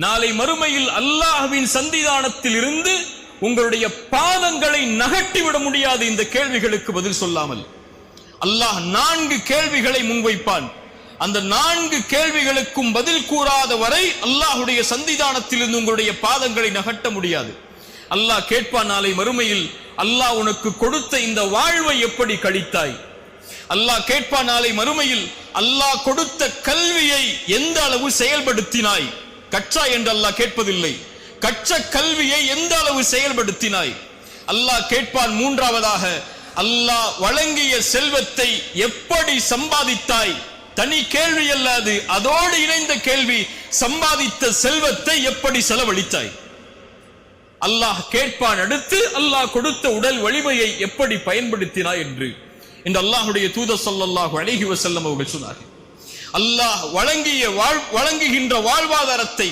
நாளை மறுமையில் அல்லாஹ்வின் சன்னிதானத்தில் இருந்து உங்களுடைய பாதங்களை நகட்டிவிட முடியாது இந்த கேள்விகளுக்கு பதில் சொல்லாமல். அல்லாஹ் 4 கேள்விகளை முன்வைப்பான். அந்த 4 கேள்விகளுக்கும் பதில் கூறாத வரை அல்லாஹ்வுடைய சன்னிதானத்தில் இருந்து உங்களுடைய பாதங்களை நகட்ட முடியாது. அல்லாஹ் கேட்பான் நாளை மறுமையில், அல்லாஹ் உனக்கு கொடுத்த இந்த வாழ்வை எப்படி கழித்தாய்? அல்லாஹ் கேட்பான் நாளை மறுமையில், அல்லாஹ் கொடுத்த கல்வியை எந்த அளவு செயல்படுத்தினாய்? கற்றாய் என்று அல்லாஹ் கேட்பதில்லை, கற்ற கல்வியை எந்த அளவு செயல்படுத்தினாய்? அல்லாஹ் கேட்பான் மூன்றாவதாக, அல்லாஹ் வழங்கிய செல்வத்தை எப்படி சம்பாதித்தாய்? தனி கேள்வி அல்லாது, அதோடு இணைந்த கேள்வி, சம்பாதித்த செல்வத்தை எப்படி செலவழித்தாய்? அல்லாஹ் கேட்பான் அடுத்து, அல்லாஹ் கொடுத்த உடல் வலிமையை எப்படி பயன்படுத்தினாய் என்று. இந்த அல்லாஹ்வுடைய தூதர் ஸல்லல்லாஹு அலைஹி வஸல்லம் அவர்கள் சொன்னார்கள், அல்லாஹ் வழங்குகின்ற வாழ்வாதாரத்தை